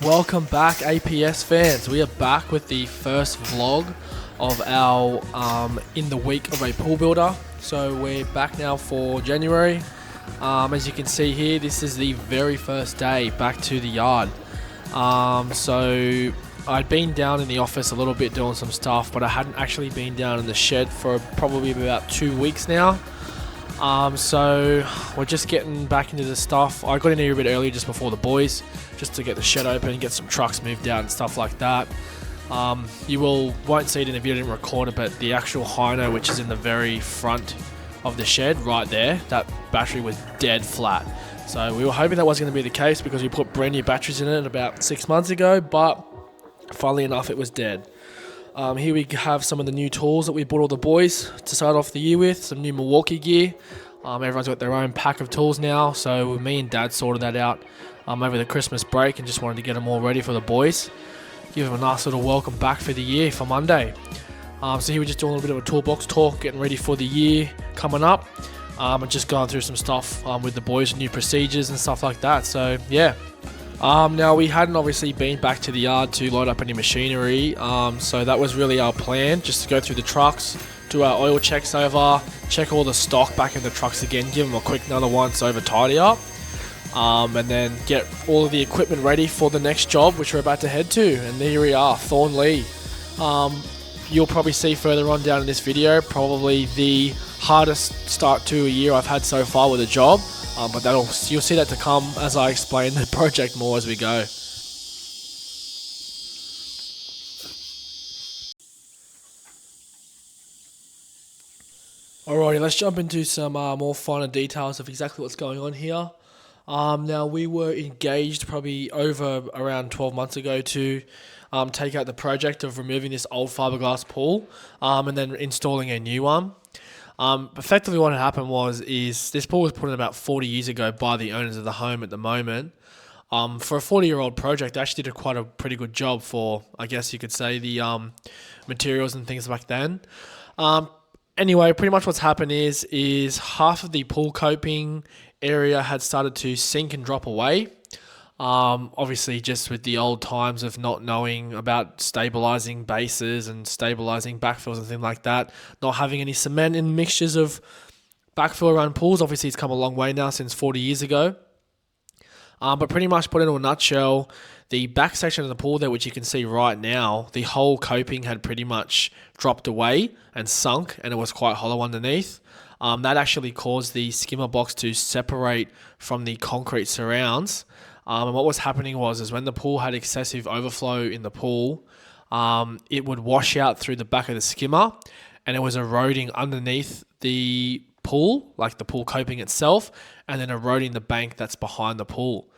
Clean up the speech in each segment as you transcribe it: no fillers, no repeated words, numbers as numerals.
Welcome back, APS fans. We are back with the first vlog of our in the week of a pool builder. So we're back now for January. As you can see here, this is the very first day back to the yard. So I'd been down in the office a little bit doing some stuff, but I hadn't actually been down in the shed for probably about 2 weeks now. So we're just getting back into the stuff. I got in here a bit earlier just before the boys, just to get the shed open and get some trucks moved out and stuff like that. You won't see it in the video, I didn't record it, but the actual hyno, which is in the very front of the shed right there, that battery was dead flat. So we were hoping that wasn't going to be the case because we put brand new batteries in it about 6 months ago, but funnily enough it was dead. Here we have some of the new tools that we bought all the boys to start off the year with, some new Milwaukee gear. Everyone's got their own pack of tools now, so me and Dad sorted that out over the Christmas break and just wanted to get them all ready for the boys. Give them a nice little welcome back for the year for Monday. So here we're just doing a little bit of a toolbox talk, getting ready for the year coming up, and just going through some stuff with the boys, new procedures and stuff like that. So yeah. Now we hadn't obviously been back to the yard to load up any machinery, so that was really our plan, just to go through the trucks, do our oil checks over, check all the stock back in the trucks again, give them a quick another once over, tidy up, and then get all of the equipment ready for the next job which we're about to head to. And here we are, Thornleigh. You'll probably see further on down in this video, probably the hardest start to a year I've had so far with a job. But you'll see that to come as I explain the project more as we go. Alrighty, let's jump into some more finer details of exactly what's going on here. Now we were engaged probably around 12 months ago to take out the project of removing this old fiberglass pool and then installing a new one. Effectively what had happened is this pool was put in about 40 years ago by the owners of the home at the moment. For a 40-year-old project, they actually did a pretty good job for, I guess you could say, the materials and things back then. Anyway, pretty much what's happened is half of the pool coping area had started to sink and drop away. Obviously just with the old times of not knowing about stabilizing bases and stabilizing backfills and things like that, not having any cement in mixtures of backfill around pools. Obviously it's come a long way now since 40 years ago. But pretty much put into a nutshell, the back section of the pool there, which you can see right now, the whole coping had pretty much dropped away and sunk, and it was quite hollow underneath. That actually caused the skimmer box to separate from the concrete surrounds. And what was happening is when the pool had excessive overflow in the pool, it would wash out through the back of the skimmer, and it was eroding underneath the pool, like the pool coping itself, and then eroding the bank that's behind the pool.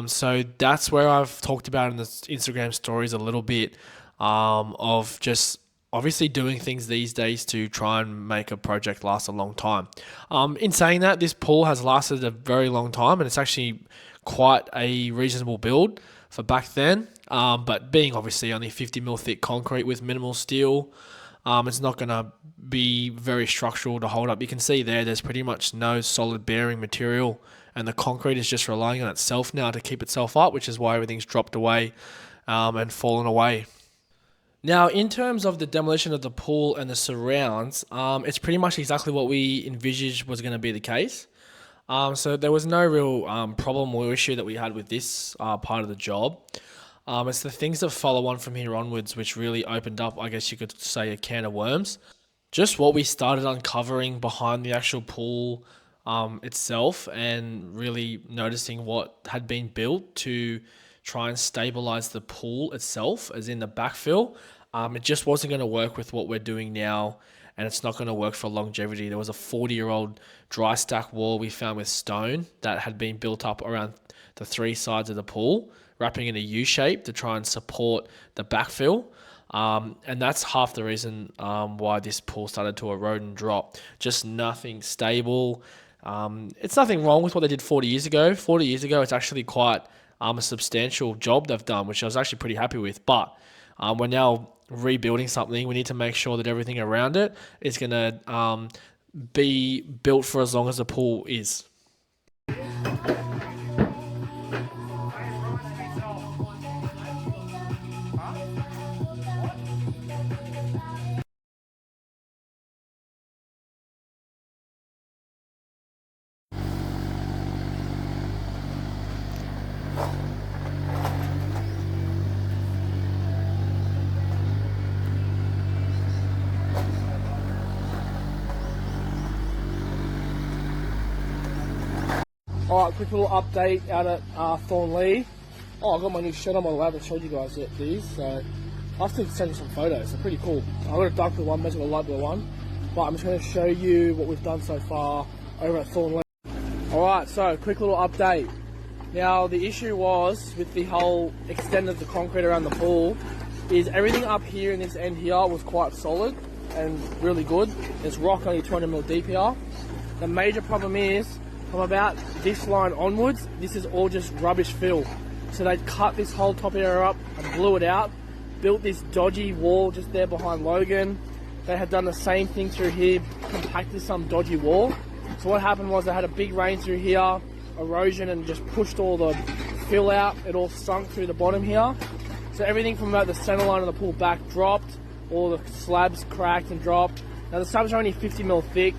So that's where I've talked about in the Instagram stories a little bit of just obviously doing things these days to try and make a project last a long time. In saying that, this pool has lasted a very long time, and it's actually quite a reasonable build for back then, but being obviously only 50mm thick concrete with minimal steel, it's not going to be very structural to hold up. You can see there's pretty much no solid bearing material, and the concrete is just relying on itself now to keep itself up, which is why everything's dropped away and fallen away. Now, in terms of the demolition of the pool and the surrounds, it's pretty much exactly what we envisaged was going to be the case. So there was no real problem or issue that we had with this part of the job. It's the things that follow on from here onwards which really opened up, I guess you could say, a can of worms. Just what we started uncovering behind the actual pool itself, and really noticing what had been built to try and stabilize the pool itself, as in the backfill. It just wasn't going to work with what we're doing now, and it's not going to work for longevity. There was a 40-year-old dry stack wall we found with stone that had been built up around the 3 sides of the pool, wrapping in a U shape to try and support the backfill. And that's half the reason why this pool started to erode and drop. Just nothing stable. It's nothing wrong with what they did 40 years ago. 40 years ago, it's actually quite a substantial job they've done, which I was actually pretty happy with. But we're now rebuilding something. We need to make sure that everything around it is going to be built for as long as the pool is. Alright, quick little update out at Thornleigh. Oh, I got my new shirt on my lab. I showed you guys these, so I'll have to send you some photos. They're pretty cool. I got a dark blue one, measured a light blue one, but I'm just going to show you what we've done so far over at Thornleigh. Alright, so quick little update. Now, the issue was with the whole extent of the concrete around the pool is everything up here in this end here was quite solid and really good. It's rock only 200mm deep here. The major problem is from about this line onwards, this is all just rubbish fill. So they cut this whole top area up and blew it out, built this dodgy wall just there behind Logan. They had done the same thing through here, compacted some dodgy wall. So what happened was they had a big rain through here, erosion, and just pushed all the fill out. It all sunk through the bottom here. So everything from about the center line of the pool back dropped, all the slabs cracked and dropped. Now the slabs are only 50mm thick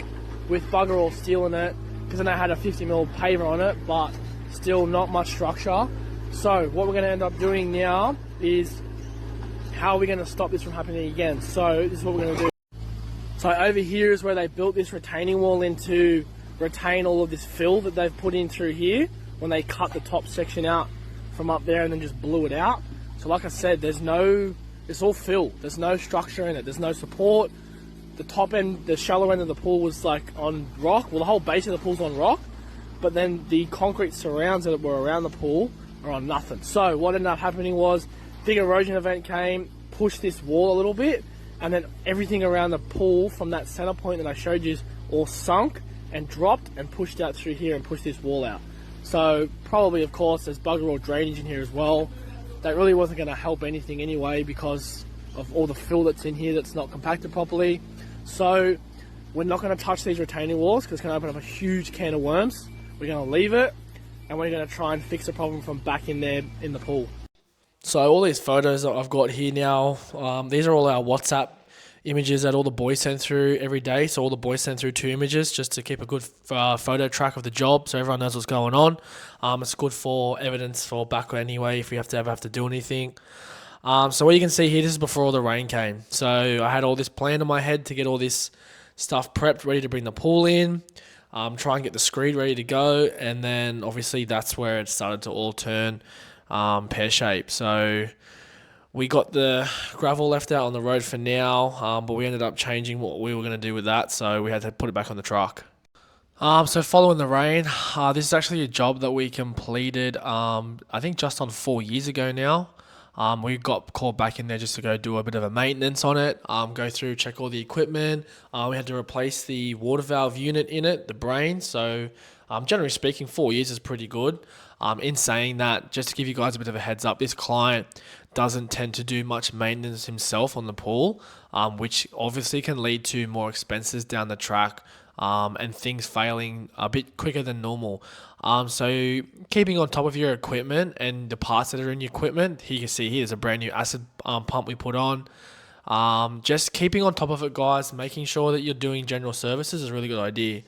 with bugger all steel in it, because then I had a 50mm paver on it, but still not much structure. So what we're going to end up doing now is how are we going to stop this from happening again. So this is what we're going to do. So over here is where they built this retaining wall in to retain all of this fill that they've put in through here when they cut the top section out from up there and then just blew it out. So like I said, it's all fill. There's no structure in it. There's no support. The top end, the shallow end of the pool was like on rock. Well, the whole base of the pool's on rock, but then the concrete surrounds that were around the pool are on nothing. So what ended up happening was big erosion event came, pushed this wall a little bit, and then everything around the pool from that center point that I showed you is all sunk and dropped and pushed out through here and pushed this wall out. So probably, of course, there's bugger all drainage in here as well. That really wasn't going to help anything anyway because of all the fill that's in here that's not compacted properly. So we're not going to touch these retaining walls because it's going to open up a huge can of worms. We're going to leave it and we're going to try and fix the problem from back in there in the pool. So all these photos that I've got here now, these are all our WhatsApp images that all the boys send through every day. So all the boys send through 2 images just to keep a good photo track of the job so everyone knows what's going on. It's good for evidence for back anyway if we ever have to do anything. So what you can see here, this is before all the rain came. So I had all this plan in my head to get all this stuff prepped, ready to bring the pool in, try and get the screed ready to go, and then obviously that's where it started to all turn pear-shaped. So we got the gravel left out on the road for now, but we ended up changing what we were going to do with that, so we had to put it back on the truck. So following the rain, this is actually a job that we completed, I think just on 4 years ago now. We got called back in there just to go do a bit of a maintenance on it, go through, check all the equipment. We had to replace the water valve unit in it, the brain. So generally speaking, 4 years is pretty good. In saying that, just to give you guys a bit of a heads up, this client doesn't tend to do much maintenance himself on the pool, which obviously can lead to more expenses down the track and things failing a bit quicker than normal. So keeping on top of your equipment and the parts that are in your equipment, here you can see here's a brand new acid pump we put on. Just keeping on top of it, guys, making sure that you're doing general services is a really good idea.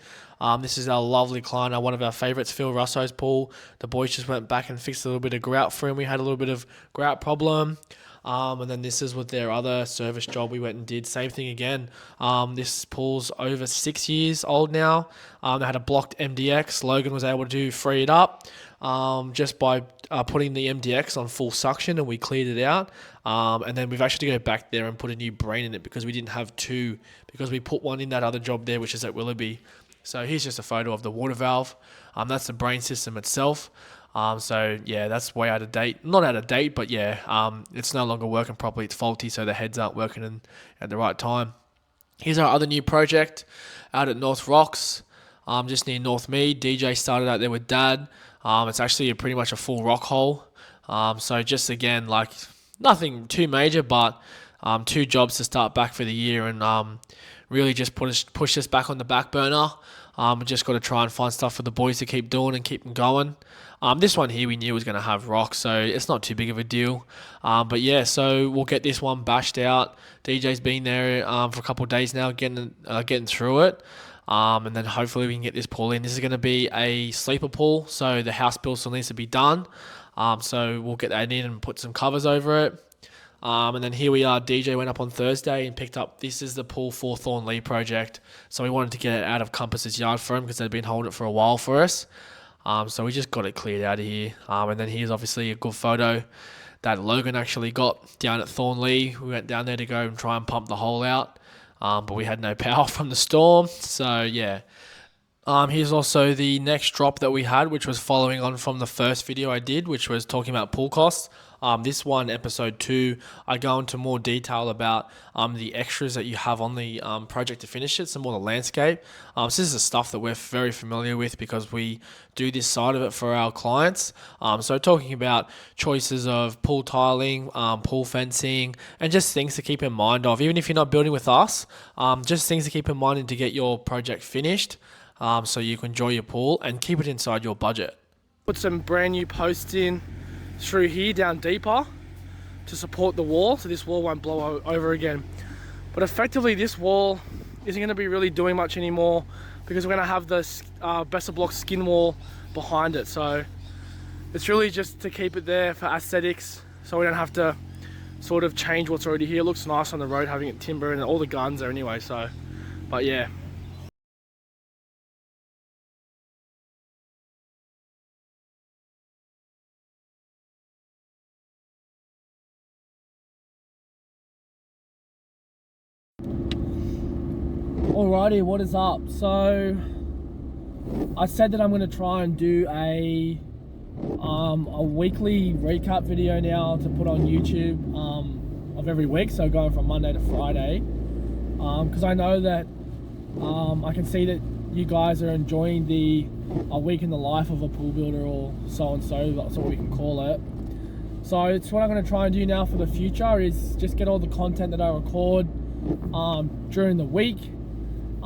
This is our lovely client, one of our favourites, Phil Russo's pool. The boys just went back and fixed a little bit of grout for him. We had a little bit of grout problem. And then this is with their other service job we went and did. Same thing again. This pool's over 6 years old now. They had a blocked MDX. Logan was able to free it up just by putting the MDX on full suction, and we cleared it out. And then we've actually to go back there and put a new brain in it because we didn't have two, because we put one in that other job there, which is at Willoughby. So here's just a photo of the water valve. That's the brain system itself. So yeah, that's way out of date. Not out of date, but yeah, it's no longer working properly. It's faulty, so the heads aren't working at the right time. Here's our other new project out at North Rocks, just near North Mead. DJ started out there with Dad. It's actually pretty much a full rock hole. So just again, like nothing too major, but 2 jobs to start back for the year and really just push this back on the back burner. We just got to try and find stuff for the boys to keep doing and keep them going. This one here we knew was going to have rocks, so it's not too big of a deal. But yeah, so we'll get this one bashed out. DJ's been there for a couple of days now, getting through it. And then hopefully we can get this pool in. This is going to be a sleeper pool, so the house bill still needs to be done. So we'll get that in and put some covers over it. And then here we are. DJ went up on Thursday and picked up, this is the pool for Thornleigh project. So we wanted to get it out of Compass's yard for him because they'd been holding it for a while for us. So we just got it cleared out of here. And then here's obviously a good photo that Logan actually got down at Thornleigh. We went down there to go and try and pump the hole out, but we had no power from the storm. So yeah. Here's also the next drop that we had, which was following on from the first video I did, which was talking about pool costs. This one, episode 2, I go into more detail about the extras that you have on the project to finish it, some more the landscape. So this is the stuff that we're very familiar with because we do this side of it for our clients. So talking about choices of pool tiling, pool fencing, and just things to keep in mind of, even if you're not building with us, just things to keep in mind and to get your project finished. So you can enjoy your pool and keep it inside your budget. Put some brand new posts in through here down deeper to support the wall, so this wall won't blow over again. But effectively this wall isn't going to be really doing much anymore because we're going to have this Besser block skin wall behind it. So it's really just to keep it there for aesthetics, so we don't have to sort of change what's already here. It looks nice on the road having it timber, and all the guns there anyway. So, but yeah. Alrighty, what is up? So I said that I'm going to try and do a weekly recap video now to put on YouTube of every week, so going from Monday to Friday, because I know that I can see that you guys are enjoying a week in the life of a pool builder, or so and so, that's what we can call it. So it's what I'm going to try and do now for the future, is just get all the content that I record during the week,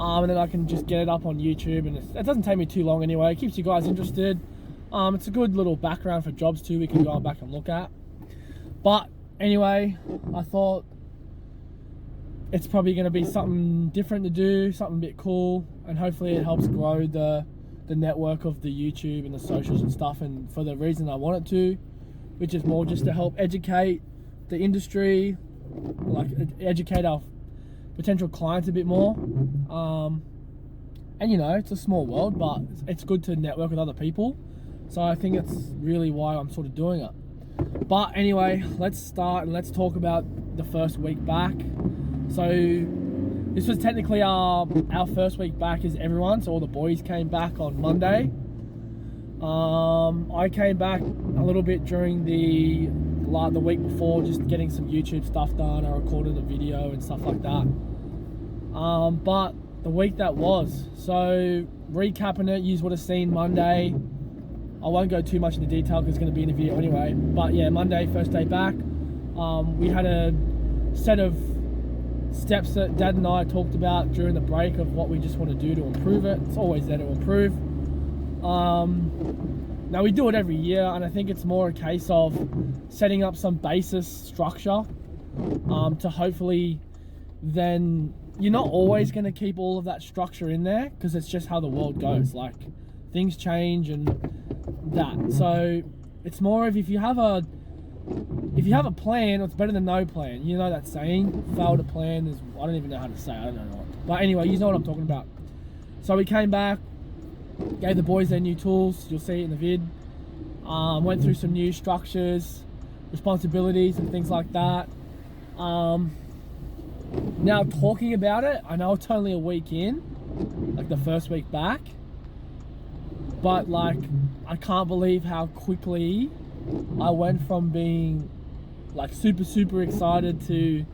and then I can just get it up on YouTube, and it doesn't take me too long anyway. It keeps you guys interested. It's a good little background for jobs too we can go back and look at. But anyway, I thought it's probably going to be something different to do, something a bit cool, and hopefully it helps grow the network of the YouTube and the socials and stuff, and for the reason I want it to, which is more just to help educate the industry, like educate our potential clients a bit more. And you know, it's a small world, but it's good to network with other people. So I think it's really why I'm sort of doing it. But anyway, let's start and let's talk about the first week back. So this was technically our first week back as everyone. So all the boys came back on Monday. I came back a little bit during the week before, just getting some YouTube stuff done. I recorded a video and stuff like that. But the week that was, so recapping it, you would have seen Monday. I won't go too much into detail because it's going to be in the video anyway. But yeah, Monday, first day back, we had a set of steps that Dad and I talked about during the break of what we just want to do to improve it. It's always there to improve. Now we do it every year, and I think it's more a case of setting up some basis structure to hopefully then, you're not always going to keep all of that structure in there because it's just how the world goes. Like, things change and that. So it's more of if you have a plan, it's better than no plan. You know that saying, fail to plan is, I don't even know how to say it, I don't know what. But anyway, you know what I'm talking about. So we came back, gave the boys their new tools, you'll see it in the vid. Went through some new structures, responsibilities and things like that. Now talking about it, I know it's only a week in, like the first week back, but like I can't believe how quickly I went from being like super excited to,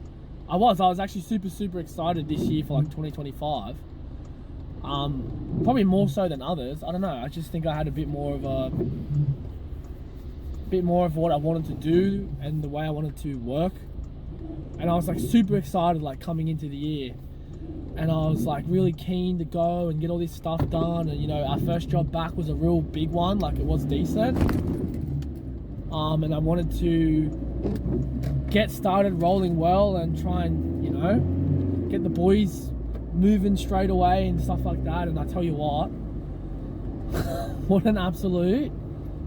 I was actually super excited this year for like 2025. Probably more so than others. I don't know, I just think I had a bit more of what I wanted to do and the way I wanted to work. And I was like super excited, like coming into the year, and I was like really keen to go and get all this stuff done. And you know, our first job back was a real big one, like it was decent. And I wanted to get started rolling well and try and, you know, get the boys moving straight away and stuff like that. And I tell you what, what an absolute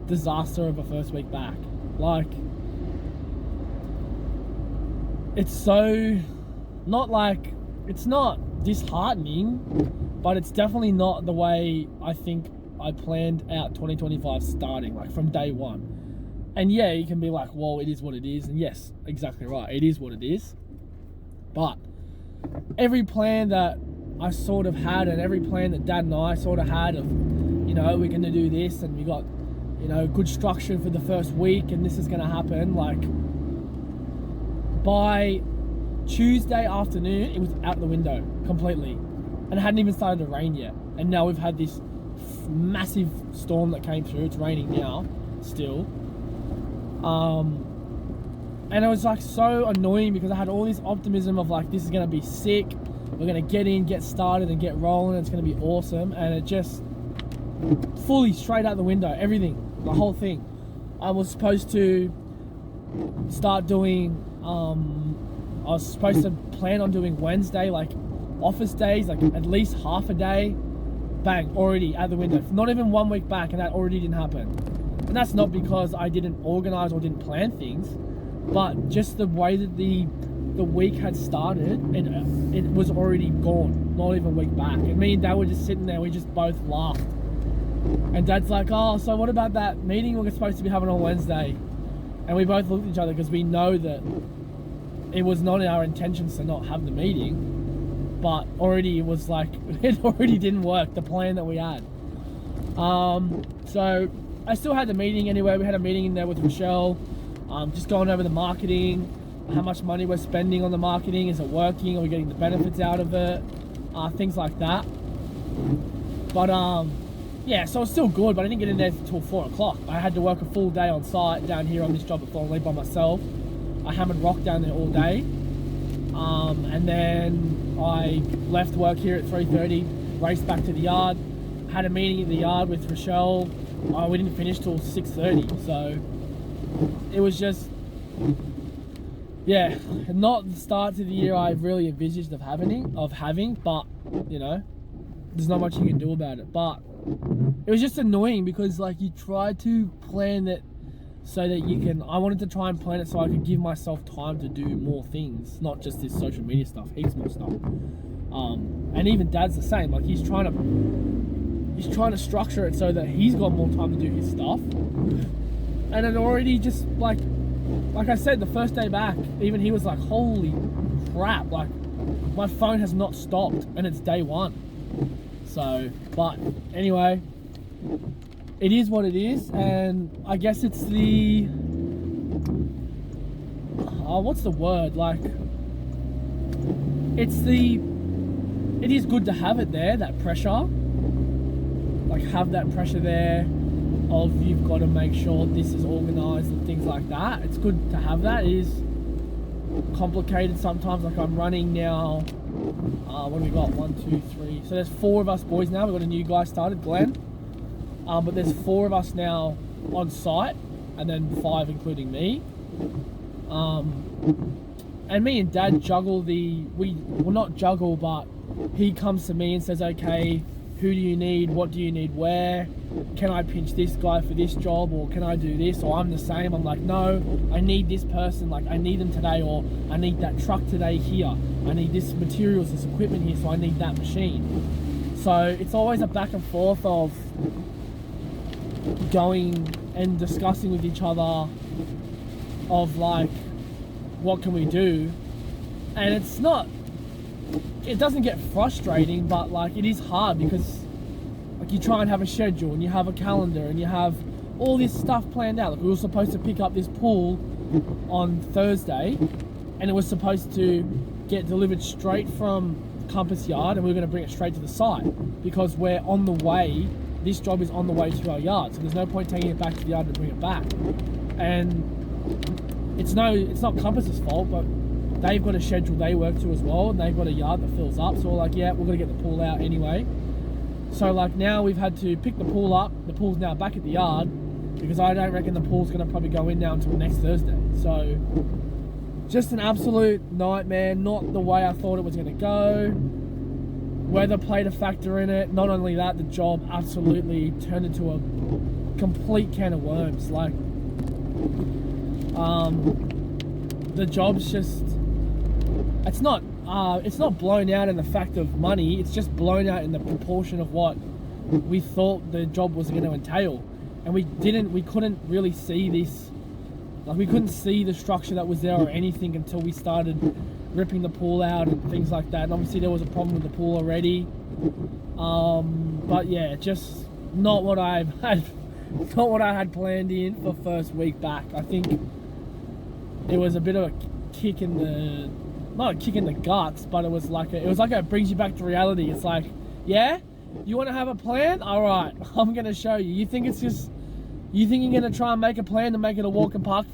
disaster of a first week back. Like, it's so not like, it's not disheartening, but it's definitely not the way I think I planned out 2025 starting, like from day one. And yeah, you can be like, well, it is what it is. And yes, exactly right, it is what it is. But every plan that I sort of had, and every plan that Dad and I sort of had of, you know, we're going to do this, and we got, you know, good structure for the first week, and this is going to happen, like, by Tuesday afternoon, it was out the window completely. And it hadn't even started to rain yet. And now we've had this massive storm that came through. It's raining now, still. And it was like so annoying because I had all this optimism of like, this is going to be sick. We're going to get in, get started, and get rolling. And it's going to be awesome. And it just fully straight out the window. Everything, the whole thing. I was supposed to start doing, I was supposed to plan on doing Wednesday, like office days, like at least half a day. Bang, already out the window. Not even 1 week back, and that already didn't happen. And that's not because I didn't organize or didn't plan things, but just the way that the week had started, it was already gone, not even a week back. And me and Dad were just sitting there, we just both laughed. And Dad's like, oh, so what about that meeting we're supposed to be having on Wednesday? And we both looked at each other because we know that it was not in our intentions to not have the meeting. But already it was like, it already didn't work, the plan that we had. So I still had the meeting anyway. We had a meeting in there with Rochelle, just going over the marketing, how much money we're spending on the marketing, is it working, are we getting the benefits out of it, things like that. But yeah, so it's still good, but I didn't get in there until 4 o'clock. I had to work a full day on site down here on this job at Thornleigh by myself. I hammered rock down there all day. And then I left work here at 3:30, raced back to the yard, had a meeting in the yard with Rochelle. We didn't finish till 6:30, so it was just, yeah, not the start to the year I really envisaged of having, but you know, there's not much you can do about it. But it was just annoying because like you try to plan it so that you can, I wanted to try and plan it so I could give myself time to do more things, not just this social media stuff, heaps more stuff. And even Dad's the same, like he's trying to structure it so that he's got more time to do his stuff. And it already just like I said, the first day back, even he was like, holy crap, like my phone has not stopped and it's day one. So, but anyway, it is what it is, and I guess it's the, what's the word, like, it is good to have it there, that pressure, like have that pressure there of you've got to make sure this is organised and things like that. It's good to have that. It is complicated sometimes, like I'm running now, what do we got, 1, 2, 3, so there's 4 of us boys now. We've got a new guy started, Glenn. But there's 4 of us now on site, and then 5 including me. And me and Dad juggle well not juggle, but he comes to me and says, okay, who do you need, what do you need, where, can I pinch this guy for this job, or can I do this, or I'm the same, I'm like, no, I need this person, like I need them today, or I need that truck today here, I need this materials, this equipment here, so I need that machine. So it's always a back and forth of going and discussing with each other of like, what can we do? And it doesn't get frustrating, but like it is hard because like you try and have a schedule and you have a calendar and you have all this stuff planned out. Like we were supposed to pick up this pool on Thursday, and it was supposed to get delivered straight from Compass Yard, and we were going to bring it straight to the site because we're on the way. This job is on the way to our yard, so there's no point taking it back to the yard to bring it back. And it's not Compass's fault, but they've got a schedule they work to as well, and they've got a yard that fills up. So we're like, yeah, we're gonna get the pool out anyway. So like now we've had to pick the pool up. The pool's now back at the yard because I don't reckon the pool's gonna probably go in now until next Thursday. So just an absolute nightmare. Not the way I thought it was gonna go. Weather played a factor in it. Not only that, the job absolutely turned into a complete can of worms. Like, the job's just, it's not blown out in the fact of money. It's just blown out in the proportion of what we thought the job was going to entail. And we couldn't really see this, like we couldn't see the structure that was there or anything until we started ripping the pool out and things like that. And obviously there was a problem with the pool already. But yeah, just not what I had planned in for first week back. I think it was a bit of a kick in the, not a kick in the guts, but it was like it brings you back to reality. It's like, yeah, you want to have a plan? All right, I'm gonna show you. You think you're gonna try and make a plan to make it a walk in the park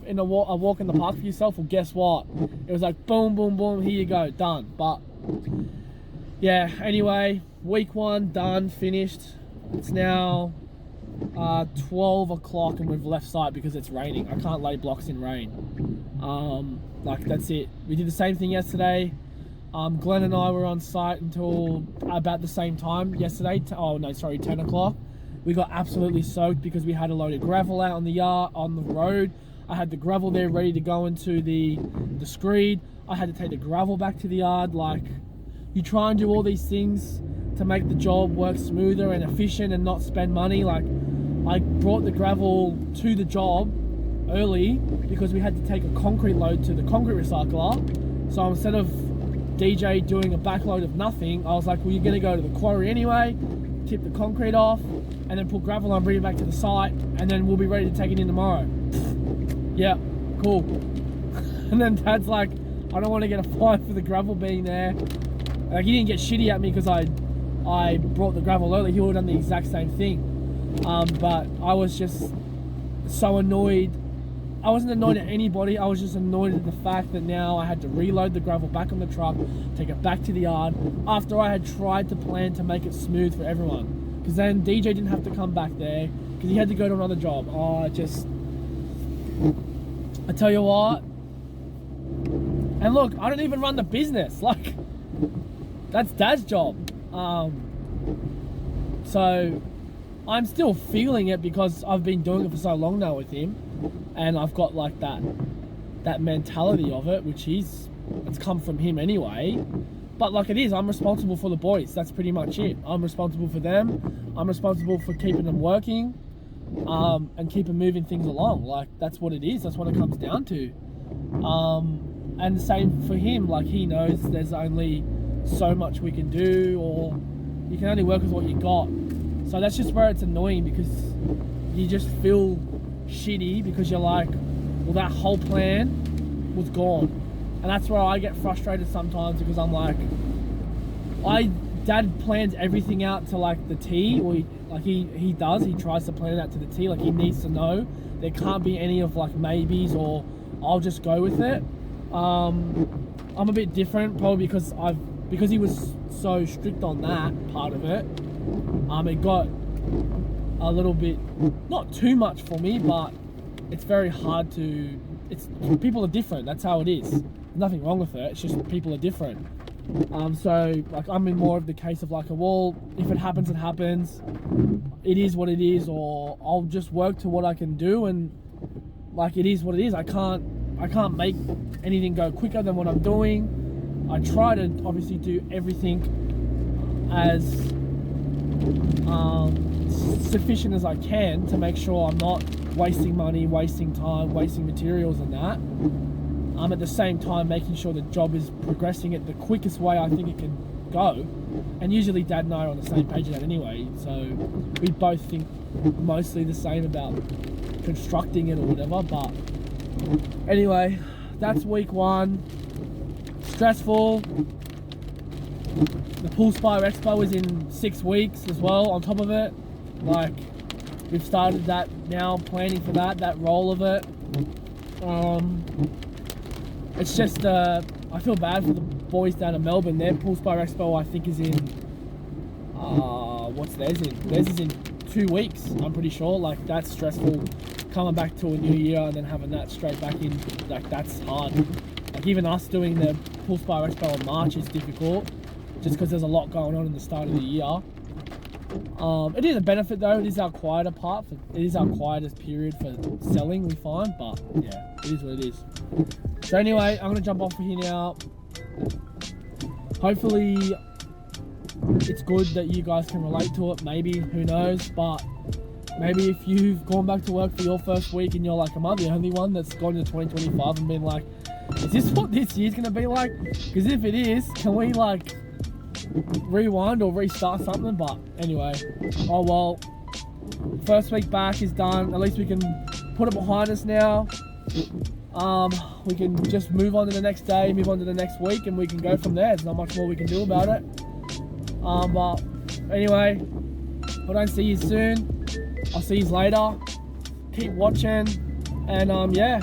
for yourself? Well, guess what? It was like boom, boom, boom. Here you go, done. But yeah, anyway, week 1 done, finished. It's now 12 o'clock and we've left site because it's raining. I can't lay blocks in rain. Like that's it. We did the same thing yesterday. Glenn and I were on site until about the same time yesterday. 10 o'clock. We got absolutely soaked because we had a load of gravel out on the road. I had the gravel there ready to go into the screed. I had to take the gravel back to the yard. Like, you try and do all these things to make the job work smoother and efficient and not spend money. Like, I brought the gravel to the job early because we had to take a concrete load to the concrete recycler. So instead of DJ doing a backload of nothing, I was like, well, you're gonna go to the quarry anyway, tip the concrete off, and then put gravel on, bring it back to the site, and then we'll be ready to take it in tomorrow. Yeah, cool. And then Dad's like, I don't want to get a fine for the gravel being there. Like, he didn't get shitty at me because I brought the gravel early. He would have done the exact same thing. But I was just so annoyed. I wasn't annoyed at anybody. I was just annoyed at the fact that now I had to reload the gravel back on the truck, take it back to the yard, after I had tried to plan to make it smooth for everyone. Because then DJ didn't have to come back there because he had to go to another job. I tell you what. And look, I don't even run the business. Like, that's Dad's job. So I'm still feeling it because I've been doing it for so long now with him, and I've got like that mentality of it, which it's come from him anyway. But like it is, I'm responsible for the boys. That's pretty much it. I'm responsible for them. I'm responsible for keeping them working, and keeping moving things along. Like, that's what it is. That's what it comes down to. And the same for him. Like, he knows there's only so much we can do, or you can only work with what you got. So that's just where it's annoying, because you just feel shitty because you're like, well, that whole plan was gone. And that's where I get frustrated sometimes, because I'm like, Dad plans everything out to like the T, or he tries to plan it out to the T. Like, he needs to know. There can't be any of like maybes or I'll just go with it. I'm a bit different, probably because he was so strict on that part of it. It got a little bit, not too much for me, but it's very hard to, people are different, that's how it is. There's nothing wrong with it, it's just people are different. So like, I'm in more of the case of like, well, if it happens, it happens. It is what it is, or I'll just work to what I can do, and like, it is what it is. I can't make anything go quicker than what I'm doing. I try to obviously do everything as sufficient as I can to make sure I'm not wasting money, wasting time, wasting materials and that. At the same time, making sure the job is progressing at the quickest way I think it can go. And usually Dad and I are on the same page of that anyway, so we both think mostly the same about constructing it or whatever. But anyway, that's week 1. Stressful. The Pool Spire Expo is in 6 weeks as well on top of it. Like, we've started that now, planning for that role of it. It's just, I feel bad for the boys down in Melbourne. Their Pool Spire Expo, I think, is in, what's theirs in? Theirs is in 2 weeks, I'm pretty sure. Like, that's stressful, coming back to a new year and then having that straight back in. Like, that's hard. Like, even us doing the Pool Spire Expo in March is difficult, just because there's a lot going on in the start of the year. It is a benefit though. It is our quieter part. It is our quietest period for selling, we find. But yeah, it is what it is. So anyway, I'm gonna jump off for here now. Hopefully, it's good that you guys can relate to it. Maybe, who knows? But maybe if you've gone back to work for your first week and you're like, am I the only one that's gone into 2025 and been like, is this what this year's gonna be like? Because if it is, can we like rewind or restart something? But anyway, oh well, first week back is done. At least we can put it behind us now. We can just move on to the next day, move on to the next week, and we can go from there. There's not much more we can do about it. But anyway, if I don't see you soon, I'll see you later. Keep watching, and yeah,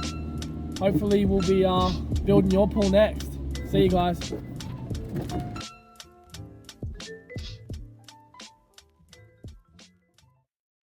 hopefully we'll be building your pool next. See you guys.